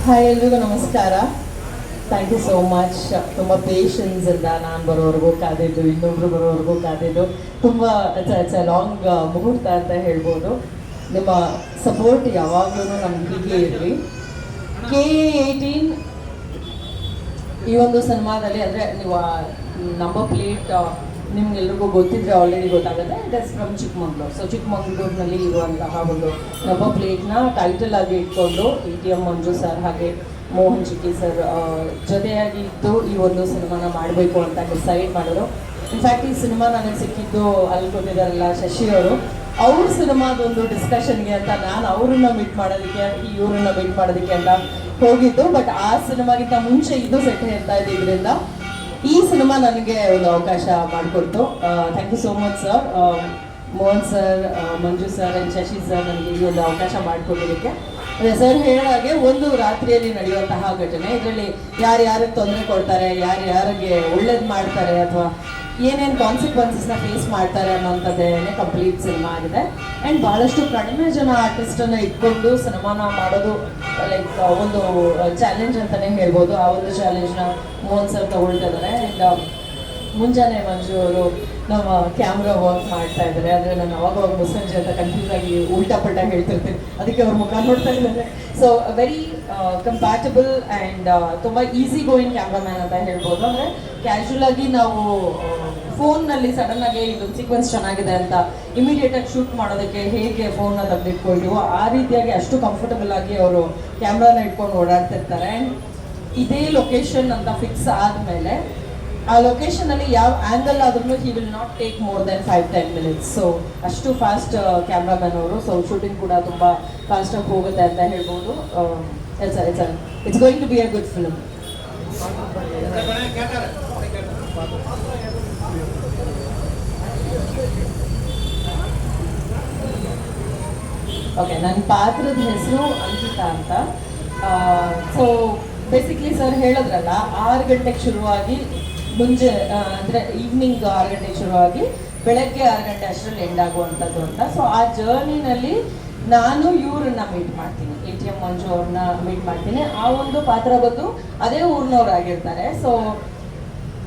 Hi, ಎಲ್ರಿಗೂ ನಮಸ್ಕಾರ. Thank you so much. ತುಂಬ ಪೇಷನ್ಸಿಂದ ನಾನು ಬರೋವರೆಗೂ ಕಾದಿದ್ದು, ಇನ್ನೊಬ್ರು ಬರೋವರೆಗೂ ಕಾದಿದ್ದು, ತುಂಬ ಇಟ್ಸ್ ಎ ಲಾಂಗ್ ಮುಹೂರ್ತ ಅಂತ ಹೇಳ್ಬೋದು. ನಿಮ್ಮ ಸಪೋರ್ಟ್ ಯಾವಾಗಲೂ ನಮ್ಗೆ ಹೀಗೆ ಇರಲಿ. KA18 ಈ ಒಂದು ಸಿನಿಮಾದಲ್ಲಿ ಅಂದರೆ ನೀವು ನಂಬರ್ ಪ್ಲೇಟ್ ನಿಮ್ಗೆಲ್ರಿಗೂ ಗೊತ್ತಿದ್ರೆ ಆಲ್ರೆಡಿ ಗೊತ್ತಾಗುತ್ತೆ. It is from Chikmagalur. So ಚಿಕ್ಕಮಂಗ್ಳೂರಿನಲ್ಲಿ ಇರುವಂತಹ ಒಂದು ನಂಬರ್ ಪ್ಲೇಟ್ನ ಟೈಟಲ್ ಆಗಿ ಇಟ್ಕೊಂಡು ATM ಮಂಜು ಸರ್ ಹಾಗೆ ಮೋಹನ್ ಚಿಕ್ಕಿ ಸರ್ ಜೊತೆಯಾಗಿ ಇದ್ದು ಈ ಒಂದು ಸಿನಿಮಾನ ಮಾಡಬೇಕು ಅಂತ ಡಿಸೈಡ್ ಮಾಡಿದ್ರು. ಇನ್ಫ್ಯಾಕ್ಟ್ ಈ ಸಿನಿಮಾ ನನಗೆ ಸಿಕ್ಕಿದ್ದು ಅಲ್ಲಿ ಕೊಟ್ಟಿದ್ದಾರಲ್ಲ ಶಶಿ ಅವರು, ಅವ್ರ ಸಿನಿಮಾದೊಂದು ಡಿಸ್ಕಷನ್ಗೆ ಅಂತ ನಾನು ಅವ್ರನ್ನ ಮೀಟ್ ಮಾಡೋದಕ್ಕೆ, ಇವ್ರನ್ನ ಮೀಟ್ ಮಾಡೋದಕ್ಕೆ ಅಂತ ಹೋಗಿದ್ದು. ಬಟ್ ಆ ಸಿನಿಮಾಗಿಂತ ಮುಂಚೆ ಇದು ಸೆಟ್ ಹೇಳ್ತಾ ಇದ್ದಿದ್ದರಿಂದ ಈ ಸಿನಿಮಾ ನನಗೆ ಒಂದು ಅವಕಾಶ ಮಾಡಿಕೊಡ್ತು. Thank you so much sir, Mohan sir, Manju sir and Shashi sir ನನಗೆ ಈ ಒಂದು ಅವಕಾಶ ಮಾಡಿಕೊಡೋದಕ್ಕೆ. ಅದೇ ಸರ್ ಹೇಳಾಗೆ ಒಂದು ರಾತ್ರಿಯಲ್ಲಿ ನಡೆಯುವಂತಹ ಘಟನೆ, ಇದರಲ್ಲಿ ಯಾರ್ಯಾರಿಗೆ ತೊಂದರೆ ಕೊಡ್ತಾರೆ, ಯಾರ್ಯಾರಿಗೆ ಒಳ್ಳೇದು ಮಾಡ್ತಾರೆ ಅಥವಾ ಏನೇನು ಕಾನ್ಸಿಕ್ವೆನ್ಸಸ್ನ ಫೇಸ್ ಮಾಡ್ತಾರೆ ಅನ್ನೋಂಥದ್ದೇ ಕಂಪ್ಲೀಟ್ ಸಿನಿಮಾ ಆಗಿದೆ. ಆ್ಯಂಡ್ ಭಾಳಷ್ಟು ಕಡಿಮೆ ಜನ ಆರ್ಟಿಸ್ಟನ್ನು ಇಟ್ಕೊಂಡು ಸಿನಿಮಾನ ಮಾಡೋದು ಲೈಕ್ ಒಂದು ಚಾಲೆಂಜ್ ಅಂತಲೇ ಹೇಳ್ಬೋದು. ಆ ಒಂದು ಚಾಲೆಂಜ್ನ ಮೋಹನ್ ಸರ್ ತಗೊಳ್ತಾ ಇದ್ದಾರೆ. ಆ್ಯಂಡ್ ಮುಂಜಾನೆ ಮಂಜು ಅವರು ನಮ್ಮ ಕ್ಯಾಮ್ರಾ ವರ್ಕ್ ಮಾಡ್ತಾ ಇದ್ದಾರೆ. ಆದರೆ ನಾನು ಅವಾಗ ಮುಸ್ಸಂಜೆ ಅಂತ ಕನ್ಫ್ಯೂಸ್ ಆಗಿ ಉಲ್ಟಾ ಪಲ್ಟಾ ಹೇಳ್ತಿರ್ತೀನಿ, ಅದಕ್ಕೆ ಅವ್ರ ಮುಖ ನೋಡ್ತಾ ಇದ್ದಾರೆ. ಸೊ ವೆರಿ ಕಂಪ್ಯಾಟಬಲ್ ಆ್ಯಂಡ್ ತುಂಬ ಈಸಿ ಗೋಯಿಂಗ್ ಕ್ಯಾಮ್ರಾಮ್ಯಾನ್ ಅಂತ ಹೇಳ್ಬೋದು. ಅಂದರೆ ಕ್ಯಾಶುವಲ್ ಆಗಿ ನಾವು ಫೋನ್ನಲ್ಲಿ ಸಡನ್ನಾಗಿ ಇದೊಂದು ಸೀಕ್ವೆನ್ಸ್ ಚೆನ್ನಾಗಿದೆ ಅಂತ ಇಮಿಡಿಯೇಟಾಗಿ ಶೂಟ್ ಮಾಡೋದಕ್ಕೆ ಹೇಗೆ ಫೋನ್ನ ತೆಗೆದಿಟ್ಕೊಳ್ತೀವೋ ಆ ರೀತಿಯಾಗಿ ಅಷ್ಟು ಕಂಫರ್ಟಬಲ್ ಆಗಿ ಅವರು ಕ್ಯಾಮ್ರಾನ ಇಟ್ಕೊಂಡು ಓಡಾಡ್ತಿರ್ತಾರೆ. ಆ್ಯಂಡ್ ಇದೇ ಲೊಕೇಶನ್ ಅಂತ ಫಿಕ್ಸ್ ಆದಮೇಲೆ ಆ ಲೊಕೇಶನಲ್ಲಿ ಯಾವ ಆ್ಯಂಗಲ್ ಆದ್ರೂ he will not take more than 5-10 minutes. So ಅಷ್ಟು ಫಾಸ್ಟ್ ಕ್ಯಾಮ್ರಾಮನ್ ಅವರು. ಸೊ ಶೂಟಿಂಗ್ ಕೂಡ ತುಂಬ ಫಾಸ್ಟಾಗಿ ಹೋಗುತ್ತೆ ಅಂತ ಹೇಳ್ಬೋದು. It's going to be a good film. Okay, ನನ್ನ ಪಾತ್ರದ ಹೆಸರು ಅಂಕಿತಾ ಅಂತ. ಸೊ ಬೇಸಿಕ್ಲಿ ಸರ್ ಹೇಳಿದ್ರಲ್ಲ, 6 ಗಂಟೆಗೆ ಶುರುವಾಗಿ ಮುಂಜೆ ಅಂದರೆ ಈವ್ನಿಂಗ್ 6 ಗಂಟೆಗೆ ಶುರುವಾಗಿ ಬೆಳಗ್ಗೆ 6 ಗಂಟೆ ಅಷ್ಟರಲ್ಲಿ ಎಂಡ್ ಆಗುವಂಥದ್ದು ಅಂತ. ಸೊ ಆ ಜರ್ನಿನಲ್ಲಿ ನಾನು ಇವ್ರನ್ನ ಮೀಟ್ ಮಾಡ್ತೀನಿ, ATM ಮಂಜು ಅವ್ರನ್ನ ಮೀಟ್ ಮಾಡ್ತೀನಿ. ಆ ಒಂದು ಪಾತ್ರ ಬಂದು ಅದೇ ಊರಿನವ್ರಾಗಿರ್ತಾರೆ. ಸೊ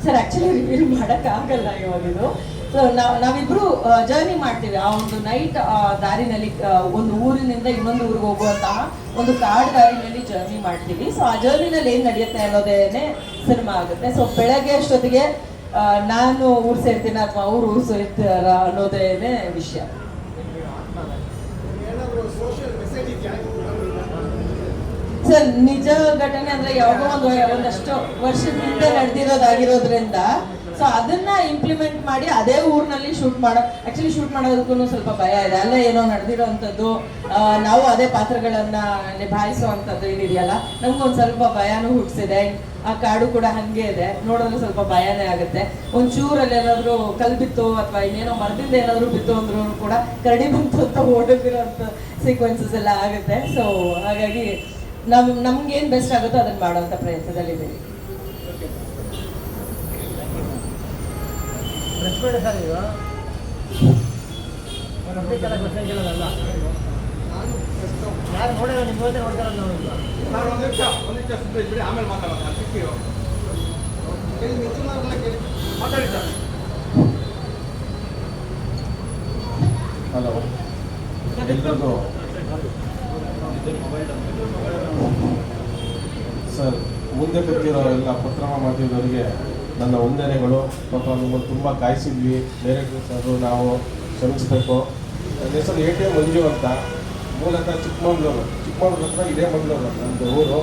ಸರ್ ಆ್ಯಕ್ಚುಲಿ ರಿವೀಲ್ ಮಾಡೋಕ್ಕಾಗಲ್ಲ ಇವಾಗಿದು. ಸೊ ನಾವಿಬ್ಬರು ಜರ್ನಿ ಮಾಡ್ತೀವಿ ಆ ಒಂದು ನೈಟ್ ದಾರಿನಲ್ಲಿ, ಒಂದು ಊರಿನಿಂದ ಇನ್ನೊಂದು ಊರಿಗೆ ಹೋಗುವಂತಹ ಒಂದು ಕಾಡು ದಾರಿನಲ್ಲಿ ಜರ್ನಿ ಮಾಡ್ತೀವಿ. ಸೊ ಆ ಜರ್ನಿನಲ್ಲಿ ಏನು ನಡೆಯುತ್ತೆ ಅನ್ನೋದೇನೆ ಸಿನಿಮಾ ಆಗುತ್ತೆ. ಸೊ ಬೆಳಗ್ಗೆ ಅಷ್ಟೊತ್ತಿಗೆ ನಾನು ಊರು ಸೇರ್ತೀನಿ ಅಥವಾ ಅವ್ರು ಊರು ಸೇರ್ತಾರ ಅನ್ನೋದೇನೆ ವಿಷಯ. ಸರ್ ನಿಜ ಘಟನೆ ಅಂದ್ರೆ ಯಾವಾಗೋ ಒಂದಷ್ಟು ವರ್ಷದ ಹಿಂದೆ ನಡೆದಿರೋದಾಗಿರೋದ್ರಿಂದ ಸೊ ಅದನ್ನ ಇಂಪ್ಲಿಮೆಂಟ್ ಮಾಡಿ ಅದೇ ಊರಿನಲ್ಲಿ ಶೂಟ್ ಮಾಡೋದಕ್ಕೂ ಸ್ವಲ್ಪ ಭಯ ಇದೆ. ಅಲ್ಲೇ ಏನೋ ನಡೆದಿರೋವಂಥದ್ದು, ನಾವು ಅದೇ ಪಾತ್ರಗಳನ್ನ ನಿಭಾಯಿಸುವಂಥದ್ದು ಏನಿದೆಯಲ್ಲ, ನಮ್ಗೊಂದು ಸ್ವಲ್ಪ ಭಯನೂ ಹುಟ್ಟಿಸಿದೆ. ಆ ಕಾಡು ಕೂಡ ಹಂಗೆ ಇದೆ, ನೋಡಿದ್ರೆ ಸ್ವಲ್ಪ ಭಯನೇ ಆಗುತ್ತೆ. ಒಂಚೂರಲ್ಲಿ ಏನಾದರೂ ಕಲ್ ಬಿತ್ತು ಅಥವಾ ಇನ್ನೇನೋ ಮರದಿಂದ ಏನಾದರೂ ಬಿತ್ತು ಅಂದ್ರೂ ಕೂಡ ಕರಡಿ ಬಂತು ಅಂತ ಓಡೋದಿರೋಂಥ ಸೀಕ್ವೆನ್ಸಸ್ ಎಲ್ಲ ಆಗುತ್ತೆ. ಸೊ ಹಾಗಾಗಿ ನಮ್ಗೇನು ಬೆಸ್ಟ್ ಆಗುತ್ತೋ ಅದನ್ನು ಮಾಡೋವಂಥ ಪ್ರಯತ್ನದಲ್ಲಿದ್ದೀವಿ. ಹಲೋ, ಎಲ್ರಿಗೂ ಸರ್, ಮುಂದೆ ಕೂತಿರೋ ಎಲ್ಲ ಪತ್ರಮ ಮಾಧ್ಯಮದವರಿಗೆ ನನ್ನ ವಂದನೆಗಳು. ಪಾಪ ನಿಮ್ಮನ್ನು ತುಂಬ ಕಾಯಿಸಿದ್ವಿ, ಡೈರೆಕ್ಟರ್ ಸರ್ ನಾವು ಕ್ಷಮಿಸಬೇಕು. ನನ್ನ ಹೆಸರು ATM ಮಂಜು ಅಂತ, ಮೂಲತಃ ಚಿಕ್ಕಮಗಳೂರು ಹತ್ರ ಇದೇ ಮಂಗಳೂರು ನಮ್ಮದು ಊರು.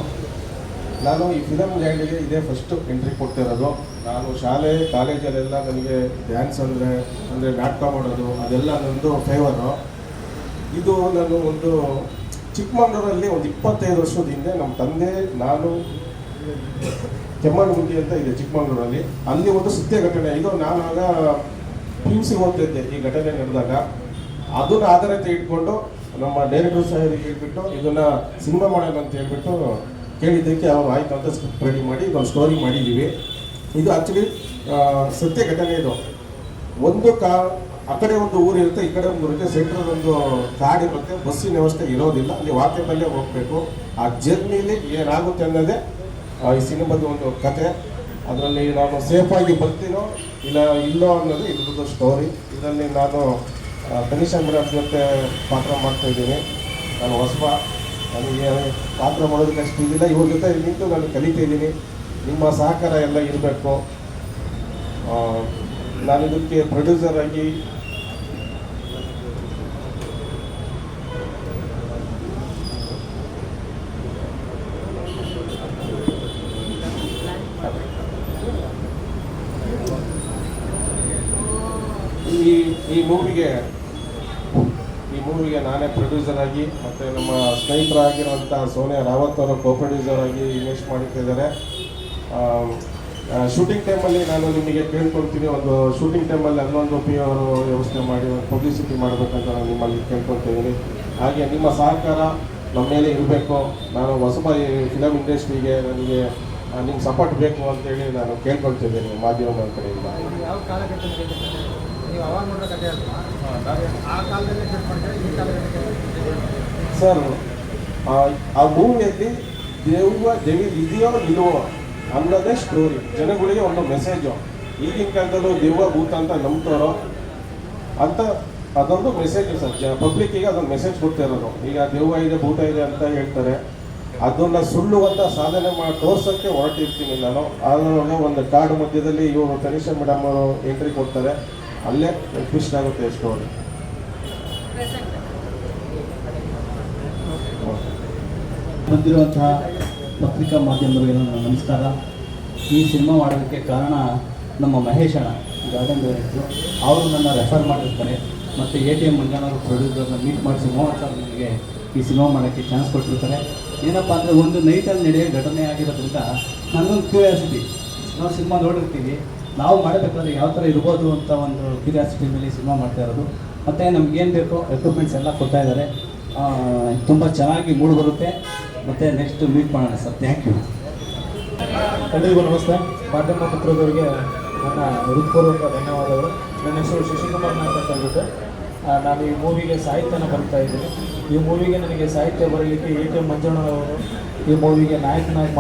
ನಾನು ಈ ಫಿಲಮ್ ಲ್ಯಾಂಡಿಗೆ ಇದೇ ಫಸ್ಟು ಎಂಟ್ರಿ ಕೊಡ್ತಿರೋದು. ನಾನು ಶಾಲೆ ಕಾಲೇಜಲ್ಲೆಲ್ಲ ನನಗೆ ಡ್ಯಾನ್ಸ್ ಅಂದರೆ ನಾಟಕ ಮಾಡೋದು ಅದೆಲ್ಲ ನನ್ನದು ಫೇವರು. ಇದು ನಾನು ಒಂದು ಚಿಕ್ಕಮಗಳೂರಲ್ಲಿ ಒಂದು 25 ವರ್ಷದ ಹಿಂದೆ ನಮ್ಮ ತಂದೆ ನಾನು ಕೆಮ್ಮಣ್ಣಗುಂಡಿ ಅಂತ ಇದೆ ಚಿಕ್ಕಮಗಳೂರಲ್ಲಿ, ಅಲ್ಲಿ ಒಂದು ಸತ್ಯ ಘಟನೆ ಇದು. ನಾನು ಆಗ PUC ಓದ್ತಿದ್ದೆ ಈ ಘಟನೆ ನಡೆದಾಗ. ಅದನ್ನು ಆಧಾರತೆ ಇಟ್ಕೊಂಡು ನಮ್ಮ ಡೈರೆಕ್ಟರ್ ಸಾಹೇಬರಿಗೆ ಹೇಳ್ಬಿಟ್ಟು ಇದನ್ನು ಸಿನಿಮಾ ಮಾಡೋಣ ಅಂತ ಹೇಳ್ಬಿಟ್ಟು ಕೇಳಿದ್ದಕ್ಕೆ ಅವ್ರು ಆಯ್ತು ಅಂತ ಸ್ಕ್ರಿಪ್ಟ್ ರೆಡಿ ಮಾಡಿ ಇದೊಂದು ಸ್ಟೋರಿ ಮಾಡಿದ್ದೀವಿ. ಇದು ಆ್ಯಕ್ಚುಲಿ ಸತ್ಯ ಘಟನೆ. ಇದು ಒಂದು ಆ ಕಡೆ ಒಂದು ಊರು ಇರುತ್ತೆ, ಈ ಕಡೆ ಒಂದು ಊರಿಗೆ ಸೆಂಟ್ರಲ್ ಒಂದು ಕಾಡಿರುತ್ತೆ, ಬಸ್ಸಿನ ವ್ಯವಸ್ಥೆ ಇರೋದಿಲ್ಲ, ಅಲ್ಲಿ ವಾಕ್ಯದಲ್ಲೇ ಹೋಗಬೇಕು. ಆ ಜರ್ನಿಲಿ ಏನಾಗುತ್ತೆ ಅನ್ನೋದೇ ಈ ಸಿನಿಮಾದ ಒಂದು ಕತೆ. ಅದರಲ್ಲಿ ನಾನು ಸೇಫಾಗಿ ಬರ್ತೀನೋ ಇಲ್ಲೋ ಅನ್ನೋದು ಇದ್ರದ್ದು ಸ್ಟೋರಿ. ಇದರಲ್ಲಿ ನಾನು ತನಿಷಾ ಮೇಡಮ್ ಜೊತೆ ಪಾತ್ರ ಮಾಡ್ತಾಯಿದ್ದೀನಿ. ನಾನು ಹೊಸಬ, ನನಗೆ ಪಾತ್ರ ಮಾಡೋದಕ್ಕೆ ಅಷ್ಟು ಇದಿಲ್ಲ. ಇವ್ರ ಜೊತೆ ನಿಂತು ನಾನು ಕಲಿತಿದ್ದೀನಿ. ನಿಮ್ಮ ಸಹಕಾರ ಎಲ್ಲ ಇರಬೇಕು. ನಾನು ಇದಕ್ಕೆ ಪ್ರೊಡ್ಯೂಸರ್ ಆಗಿ ಈ ಮೂವಿಗೆ ನಾನೇ ಪ್ರೊಡ್ಯೂಸರ್ ಆಗಿ ಮತ್ತು ನಮ್ಮ ಸ್ನೇಹಿತರಾಗಿರುವಂಥ ಸೋನಿಯಾ ರಾವತ್ ಅವರು ಕೋ ಪ್ರೊಡ್ಯೂಸರ್ ಆಗಿ ಇನ್ವೆಸ್ಟ್ ಮಾಡ್ತಿದ್ದಾರೆ. ಶೂಟಿಂಗ್ ಟೈಮಲ್ಲಿ ನಾನು ನಿಮಗೆ ಕೇಳ್ಕೊಳ್ತೀನಿ, ಒಂದು ಶೂಟಿಂಗ್ ಟೈಮಲ್ಲಿ ಅಲ್ಲೊಂದು PO ಅವರು ವ್ಯವಸ್ಥೆ ಮಾಡಿ ಒಂದು ಪಬ್ಲಿಸಿಟಿ ಮಾಡಬೇಕಂತ ನಾನು ನಿಮ್ಮಲ್ಲಿ ಕೇಳ್ಕೊಳ್ತಿದ್ದೀನಿ. ಹಾಗೆ ನಿಮ್ಮ ಸಹಕಾರ ನಮ್ಮ ಮೇಲೆ ಇರಬೇಕು. ನಾನು ಹೊಸಬ ಈ ಫಿಲಮ್ ಇಂಡಸ್ಟ್ರಿಗೆ ನನಗೆ ನಿಮ್ಮ ಸಪೋರ್ಟ್ ಬೇಕು ಅಂತೇಳಿ ನಾನು ಕೇಳ್ಕೊಳ್ತಿದ್ದೀನಿ ಮಾಧ್ಯಮದ ಕಡೆಯಿಂದ. ಯಾವ ಕಾಲಘಟ್ಟದಲ್ಲಿ ನೀವು ಅವಾಗ ನೋಡೋ ಕಥೆ ಅಲ್ವಾ, ಆ ಕಾಲದಲ್ಲಿ ಈ ಕಾಲಘಟ್ಟಕ್ಕೆ ಸರ್, ಆ ಮೂವಿಯಲ್ಲಿ ದೇವಿ ಇದೆಯೋ ಇಲ್ವೋ ಅನ್ನೋದೇ ಸ್ಟೋರಿ. ಜನಗಳಿಗೆ ಒಂದು ಮೆಸೇಜು. ಈಗಿನ ಕಾಲದಲ್ಲೂ ದೆವ್ವ ಭೂತ ಅಂತ ನಂಬ್ತಾರೋ ಅಂತ ಅದೊಂದು ಮೆಸೇಜು ಸರ್. ಪಬ್ಲಿಕ್ಕಿಗೆ ಅದೊಂದು ಮೆಸೇಜ್ ಕೊಡ್ತಿರೋದು. ಈಗ ದೆವ್ವ ಇದೆ ಭೂತ ಇದೆ ಅಂತ ಹೇಳ್ತಾರೆ, ಅದನ್ನು ಸುಳ್ಳು ಅಂತ ಸಾಧನೆ ಮಾಡಿ ತೋರ್ಸೋಕ್ಕೆ ಹೊರಟಿರ್ತೀನಿ ನಾನು. ಆಗ ಒಂದು ಕಾಡು ಮಧ್ಯದಲ್ಲಿ ಇವರು ತನಿಷಾ ಮೇಡಮ್ ಅವರು ಎಂಟ್ರಿ ಕೊಡ್ತಾರೆ, ಅಲ್ಲೇ ಟ್ವಿಸ್ಟ್ ಆಗುತ್ತೆ ಸ್ಟೋರಿ. ಬಂದಿರುವಂತಹ ಪತ್ರಿಕಾ ಮಾಧ್ಯಮದವರಿಗೆ ನನ್ನ ನಮಸ್ಕಾರ. ಈ ಸಿನಿಮಾ ಮಾಡೋದಕ್ಕೆ ಕಾರಣ ನಮ್ಮ ಮಹೇಶ್ ಅಣ್ಣ, ಗಾರ್ಡನ್ ಡೈರೆಕ್ಟ್ರು. ಅವರು ನನ್ನ ರೆಫರ್ ಮಾಡಿರ್ತಾರೆ. ಮತ್ತು ATM ಮಂಜಣ್ಣವರು ಪ್ರೊಡ್ಯೂಸರ್ನ ಮೀಟ್ ಮಾಡಿಸಿ ಮೋಹನ್ ಸರ್ ನನಗೆ ಈ ಸಿನಿಮಾ ಮಾಡೋಕ್ಕೆ ಚಾನ್ಸ್ ಕೊಟ್ಟಿರ್ತಾರೆ. ಏನಪ್ಪ ಅಂದರೆ ಒಂದು ನೈಟಲ್ಲಿ ನಡೆಯೋ ಘಟನೆ ಆಗಿರೋದ್ರಿಂದ ನನಗೊಂದು ಕ್ಯೂರಿಯಾಸಿಟಿ. ನಾವು ಸಿನಿಮಾ ನೋಡಿರ್ತೀವಿ, ನಾವು ಮಾಡಬೇಕಾದ್ರೆ ಯಾವ ಥರ ಇರ್ಬೋದು ಅಂತ ಒಂದು ಕ್ಯೂರಿಯಾಸಿಟಿ ಮೇಲೆ ಸಿನಿಮಾ ಮಾಡ್ತಾ ಇರೋದು. ಮತ್ತು ನಮಗೇನು ಬೇಕೋ ಎಕ್ವಿಪ್ಮೆಂಟ್ಸ್ ಎಲ್ಲ ಕೊಡ್ತಾ ಇದ್ದಾರೆ. ತುಂಬ ಚೆನ್ನಾಗಿ ಮೂಡಿ ಬರುತ್ತೆ. ಮತ್ತು ನೆಕ್ಸ್ಟ್ ಮೀಟ್ ಮಾಡೋಣ ಸರ್. Thank you. ಎಲ್ರಿಗೂ ನಮಸ್ತೆ. ಮಾಧ್ಯಮ ಮಿತ್ರದವರಿಗೆ ನನ್ನ ಹೃತ್ಪೂರ್ವಕ ಧನ್ಯವಾದಗಳು. ನನ್ನ ಹೆಸರು ಶಶಿಕುಮಾರ್ ನಾಯ್ಕ ಅಂತ ಹೇಳ್ಬಿಟ್ಟು ನಾನು ಈ ಮೂವಿಗೆ ಸಾಹಿತ್ಯನ ಬರೀತಾ ಇದ್ದೀನಿ. ಈ ಮೂವಿಗೆ ನನಗೆ ಸಾಹಿತ್ಯ ಬರೀಲಿಕ್ಕೆ A.T.M. ಮಂಜಣ್ಣನವರು ಈ ಮೂವಿಗೆ ನಾಯಕನಾಗಿ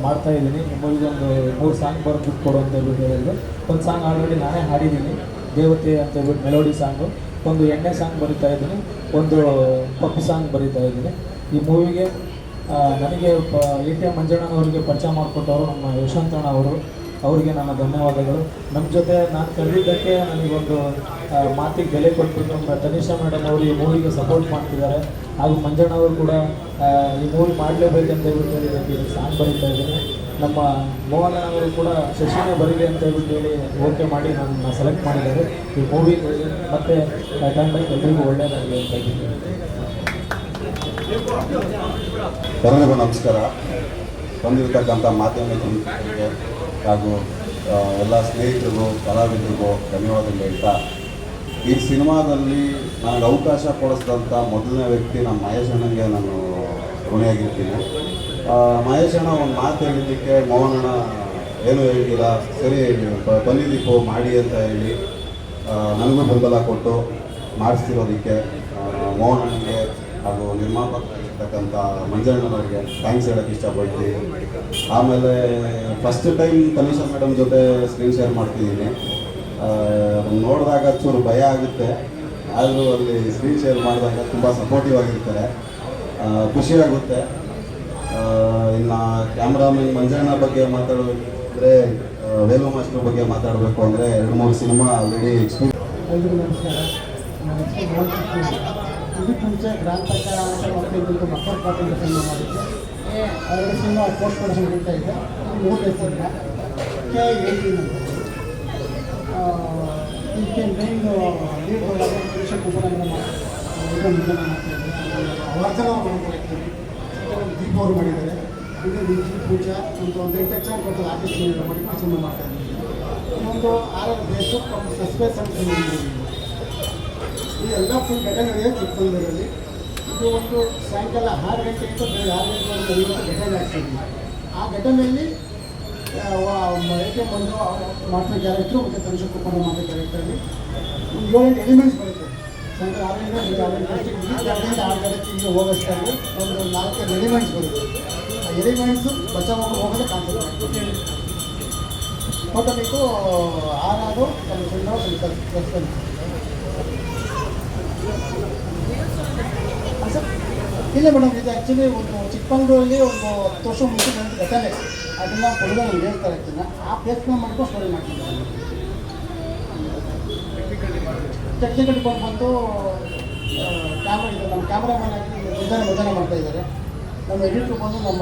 ಮಾಡ್ತಾ ಇದ್ದೀನಿ. ಈ ಮೂವಿಗೆ ಒಂದು 3 ಸಾಂಗ್ ಬರೆದು ಕೊಡು ಅಂತ ಹೇಳ್ಬಿಟ್ಟು ಹೇಳಿದ್ರು. ಒಂದು ಸಾಂಗ್ ಆಲ್ರೆಡಿ ನಾನೇ ಹಾಡಿದ್ದೀನಿ, ದೇವತೆ ಅಂತ ಹೇಳ್ಬಿಟ್ಟು ಮೆಲೋಡಿ ಸಾಂಗು. ಒಂದು ಎಣ್ಣೆ ಸಾಂಗ್ ಬರೀತಾ ಇದ್ದೀನಿ, ಒಂದು ಪಪ್ಪು ಸಾಂಗ್ ಬರೀತಾ ಇದ್ದೀನಿ. ಈ ಮೂವಿಗೆ ನನಗೆ A.T.M. ಮಂಜಣ್ಣನವರಿಗೆ ಪರಿಚಯ ಮಾಡಿಕೊಟ್ಟವರು ನಮ್ಮ ಯಶವಂತಣ್ಣ ಅವರು, ಅವರಿಗೆ ನನ್ನ ಧನ್ಯವಾದಗಳು. ನಮ್ಮ ಜೊತೆ ನಾನು ಕರೆದಿದ್ದಕ್ಕೆ ನನಗೊಂದು ಮಾತಿಗೆ ಬೆಲೆ ಕೊಟ್ಟು ನಮ್ಮ ತನಿಷಾ ಮೇಡಮ್ ಅವರು ಈ ಮೂವಿಗೆ ಸಪೋರ್ಟ್ ಮಾಡ್ತಿದ್ದಾರೆ. ಹಾಗೂ ಮಂಜಣ್ಣವರು ಕೂಡ ಈ ಮೂವಿ ಮಾಡಲೇಬೇಕಂತ ಹೇಳ್ಬಿಟ್ಟು ಹೇಳಿ ನನಗೆ ಸಾಂಗ್ ಬರೀತಾ ಇದ್ದೀನಿ. ನಮ್ಮ ಮೋಹನ್ ಅವರು ಕೂಡ ಶಶಿನೇ ಬರೀಲಿ ಅಂತ ಹೇಳ್ಬಿಟ್ಟು ಹೇಳಿ ಓಕೆ ಮಾಡಿ ನನ್ನ ಸೆಲೆಕ್ಟ್ ಮಾಡಿದ್ದಾರೆ. ಈ ಮೂವಿ ಮತ್ತು ತಂಡಕ್ಕೆ ಎಲ್ರಿಗೂ ಒಳ್ಳೆಯದಾಗಲಿ ಅಂತ ಇದ್ದೀನಿ. ಎಲ್ಲರಿಗೂ ನಮಸ್ಕಾರ. ಬಂದಿರತಕ್ಕಂಥ ಮಾಧ್ಯಮ ಮಿತ್ರರಿಗೆ ಹಾಗೂ ಎಲ್ಲ ಸ್ನೇಹಿತರಿಗೂ ಕಲಾವಿದರಿಗೂ ಧನ್ಯವಾದಗಳು ಹೇಳ್ತಾ, ಈ ಸಿನಿಮಾದಲ್ಲಿ ನನಗೆ ಅವಕಾಶ ಕೊಡಿಸಿದಂಥ ಮೊದಲನೇ ವ್ಯಕ್ತಿ ನಮ್ಮ ಮಹೇಶ್ ಅಣ್ಣನಿಗೆ ನಾನು ಋಣಿಯಾಗಿರ್ತೀನಿ. ಮಹೇಶ್ ಅಣ್ಣ ಒಂದು ಮಾತು ಹೇಳಿದ್ದಕ್ಕೆ ಮೋಹನ್ ಅಣ್ಣ ಏನು ಹೇಳಿಲ್ಲ, ಸರಿ ಬಂದಿದ್ದೀಪೋ ಮಾಡಿ ಅಂತ ಹೇಳಿ ನನಗೂ ಬೆಂಬಲ ಕೊಟ್ಟು ಮಾಡಿಸ್ತಿರೋದಕ್ಕೆ ಮೋಹನ್ ಅಣ್ಣನಿಗೆ ಹಾಗೂ ನಿರ್ಮಾಪಕರಾಗಿರ್ತಕ್ಕಂಥ ಮಂಜಣ್ಣನವರಿಗೆ ಥ್ಯಾಂಕ್ಸ್ ಹೇಳೋಕ್ಕೆ ಇಷ್ಟಪಡ್ತೀನಿ. ಆಮೇಲೆ ಫಸ್ಟ್ ಟೈಮ್ ತನಿಷಾ ಮೇಡಮ್ ಜೊತೆ ಸ್ಕ್ರೀನ್ ಶೇರ್ ಮಾಡ್ತಿದ್ದೀನಿ. ನೋಡಿದಾಗ ಚೂರು ಭಯ ಆಗುತ್ತೆ, ಆದರೂ ಅಲ್ಲಿ ಸ್ಕ್ರೀನ್ ಶೇರ್ ಮಾಡಿದಾಗ ತುಂಬ ಸಪೋರ್ಟಿವ್ ಆಗಿರ್ತಾರೆ, ಖುಷಿಯಾಗುತ್ತೆ. ಇನ್ನು ಕ್ಯಾಮ್ರಾಮನ್ ಮಂಜಣ್ಣ ಬಗ್ಗೆ ಮಾತಾಡಬೇಕಂದ್ರೆ, ವೇಲು ಮಾಸ್ಟರ್ ಬಗ್ಗೆ ಮಾತಾಡಬೇಕು ಅಂದರೆ 2-3 ಸಿನಿಮಾ ಆಲ್ರೆಡಿ ಎಕ್ಸ್ಪೀರಿಯನ್ಸ್. ಎಲ್ರಿಗೂ ನಮಸ್ಕಾರ. ನನ್ನ ಹೆಸರು ಮೋಹನ್ ಕೃಷ್ಣ. ಇದಕ್ಕೆ ಮುಂಚೆ ಗ್ರಾಂಡ್ ಪ್ರಕಾರ ಮತ್ತು ಇದಕ್ಕೆ ಮಕ್ಕಳ ಪಾಠ ಸಿನಿಮಾ ಮಾಡಿದ್ದೆ. 2 ಸಿನಿಮಾ ಪೋಸ್ಟ್ ಪ್ರೊಡಕ್ಷನ್ ನಡೀತಾ ಇದೆ. 3 ಸಿನಿಮಾ K18 ಅಂತ. ಇದಕ್ಕೆ ಮೇನ್ ಲೀಡ್ ರೋಲಾಗಿ ಪುರುಷ ಕುಮಾರನ ಅವರ್ಜನ ಮಾಡ್ತಾಯಿದ್ದೀನಿ. ದೀಪ ಅವರು ಮಾಡಿದ್ದಾರೆ. ಇದು ನಿಜ ಪೂಜಾ ಅಂತ ಒಂದು 8 ಲಕ್ಷ ಕೊಟ್ಟು ಆರ್ಟಿಸ್ಟ್ ಮಾಡಿ ಸಿನಿಮಾ ಮಾಡ್ತಾಯಿದ್ದೀನಿ. ಇನ್ನೊಂದು 6 ಬೇಸು ಸಸ್ಪೆನ್ಸ್ ಅಂತ ಈ ಎಲ್ಲ ಫುಲ್ ಘಟನೆ ನಡೆಯೋದು ಚಿಕ್ಕಮಗಳೂರಲ್ಲಿ. ಇದು ಒಂದು ಸಾಯಂಕಾಲ 6 ಗಂಟೆಯಿಂದ ಬೆಳಗ್ಗೆ 6 ಗಂಟೆವರೆಗೆ ಘಟನೆ ಆಗ್ತಿದ್ವಿ. ಆ ಘಟನೆಯಲ್ಲಿ A.T.M. ಮಂಜು ಮಾಡ್ತಾ ಕ್ಯಾರೆಕ್ಟ್ರು ಮತ್ತು ತನಿಷಾ ಕುಮಾರ್ ಮಾಡ್ತಾ ಕ್ಯಾರೆಕ್ಟರಲ್ಲಿ ಒಂದು 7-8 ಎಲಿಮೆಂಟ್ಸ್ ಬರುತ್ತೆ. ಸಾಯಂಕಾಲ 6 ಗಂಟೆ 6 ಗಂಟೆಗೆ ಈಗ ಹೋಗೋಷ್ಟಾಗಿ ಒಂದು 4-5 ಎಲಿಮೆಂಟ್ಸ್ ಬರುತ್ತೆ. ಆ ಎಲಿಮೆಂಟ್ಸು ಬಚಾವಾಗಿ ಹೋಗೋದೇ ಕಾನ್ಸೆಪ್ಟ್. ಟೋಟಲಿಗೂ 6 ಸಸ್ಪೆನ್ಸ್. ಇಲ್ಲ ಮೇಡಮ್, ಇದು ಆ್ಯಕ್ಚುಲಿ ಒಂದು ಚಿಕ್ಕಮಗಳೂರಲ್ಲಿ ಒಂದು 10 ವರ್ಷ ಮುಂಚೆ ನನ್ನ ಘಟನೆ, ಅದನ್ನು ಹುಡುಗ ಹೇಳ್ತಾ ಇರ್ತೀನಿ. ಆ ಪ್ಲೇಸ್ನ ಮಾಡ್ಕೊಂಡು ಸ್ಟೋರಿ ಮಾಡ್ತಿದ್ದಾರೆ. ಟೆಕ್ನಿಕಲ್ ಬಂದು ಕ್ಯಾಮ್ರಾ ಇದೆ, ನಮ್ಮ ಕ್ಯಾಮ್ರಾಮನ್ ಆಗಿ ಮೊದಲೇ ಮಾಡ್ತಾಯಿದ್ದಾರೆ. ನಮ್ಮ ಎಡಿಟ್ರು ಬಂದು ನಮ್ಮ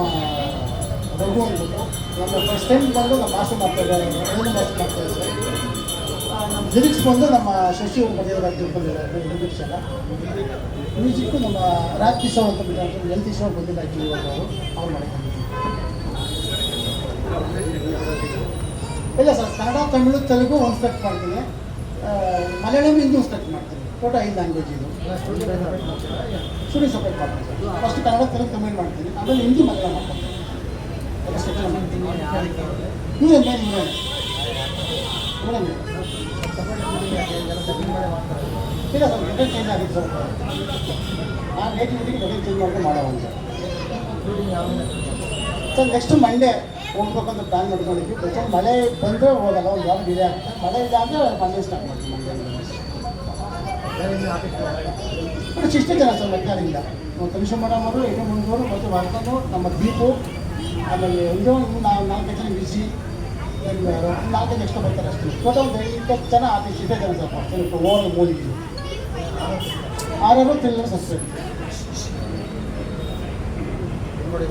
ರಘು ಅಂದ್ಬಿಟ್ಟು, ನಮ್ಮ ಫಸ್ಟ್ ಟೈಮ್ ಬಂದು ನಮ್ಮ ಮಾಸ್ಟರ್ ಮಾಡ್ತಾಯಿದ್ದಾರೆ, ಮಾಸ್ಟರ್ ಮಾಡ್ತಾಯಿದ್ದಾರೆ. ನಮ್ಮ ಲಿರಿಕ್ಸ್ ಬಂದು ನಮ್ಮ ಶಶಿ ಅವರು ಬರೆಯೋದಾಗಿ ತಿಳ್ಕೊಂಡಿದ್ದಾರೆ ಲಿರಿಕ್ಸ್ ಎಲ್ಲ. ಮ್ಯೂಸಿಕ್ಕು ನಮ್ಮ ರಾಜ್ ಕಿಶೋರ್ ಅಂತ ಬಿಟ್ಟು ಎಲ್ ಕಿಶೋರ್ ಬಂದಿಲ್ಲ ಆ್ಯಕ್ಚುಲಿ ಅವ್ರು ಮಾಡಿಕೊಂಡಿದ್ದಾರೆ. ಇಲ್ಲ ಸರ್, ಕನ್ನಡ, ತಮಿಳು, ತೆಲುಗು ಒಂದು ಸ್ಪೆಕ್ಟ್ ಮಾಡ್ತೀನಿ, ಮಲಯಾಳಂ ಹಿಂದಿ ಸ್ಪೆಕ್ಟ್ ಮಾಡ್ತೀನಿ. ಟೋಟಲ್ 5 ಲ್ಯಾಂಗ್ವೇಜ್ ಇದು. ಸ್ಟುಡಿಯೋ ಸಪ್ರೇಟ್ ಮಾಡ್ತೀನಿ ಸರ್. ಫಸ್ಟ್ ಕನ್ನಡ, ತೆಲುಗು, ತಮಿಳು ಮಾಡ್ತೀನಿ, ಆಮೇಲೆ ಹಿಂದಿ, ಮಲಯಾಳಂ ಮಾಡ್ತೀನಿ. ಇವರೇ ಮೇನ್ ಇಲ್ಲ ಸರ್, ಮೆಟಲ್ ಚೇಂಜ್ ಆಗಿತ್ತು ಸ್ವಲ್ಪ. ಆ ನೇಟಿವಿಟಿಗೆ ಮೆಟಲ್ ಚೇಂಜ್ ಮಾಡ್ಕೊಂಡು ಮಾಡೋವಂತ ಸರ್. ನೆಕ್ಸ್ಟ್ ಮಂಡೇ ಹೋಗ್ಬೇಕಂತ ಪ್ಲ್ಯಾನ್ ಮಾಡ್ಕೊಂಡಿದ್ವಿ. ಬೇಕಂದ್ರೆ ಮಳೆ ಬಂದರೆ ಹೋಗಲ್ಲ, ಒಂದು ವಾರ ಡಿಲೇ ಆಗ್ತದೆ. ಮಳೆ ಇಲ್ಲ ಅಂದರೆ ಮಂಡೇ ಸ್ಟಾರ್ಟ್ ಮಾಡ್ತೀವಿ. ಬಟ್ ಇಷ್ಟೇ ಜನ ಸರ್, ಮಧ್ಯಾಹ್ನದಿಂದ ತನಿಷಾ ಮೇಡಮ್ ಅವರು, A.T.M. ಮಂಜೂರು ಮತ್ತು ವರ್ಕರು, ನಮ್ಮ ದೀಪು, ಆಮೇಲೆ ಇದು 4 ಜನ ಬಿಸಿ, 4 ಜನ ಎಕ್ಸ್ಟ್ರಾ ಬರ್ತಾರೆ ಅಷ್ಟೇ. ಟೋಟಲ್ 20 ಜನ ಆರ್ಟಿಸ್ಟ್, ಇಷ್ಟೇ ಜನ ಸರ್. ಓವರ್ ಮೂಲಿಗೆ 6 ಥ್ರಿಲ್ಲರ್ ಸಸ್ಪೆನ್ಸ್ ನೋಡಿ.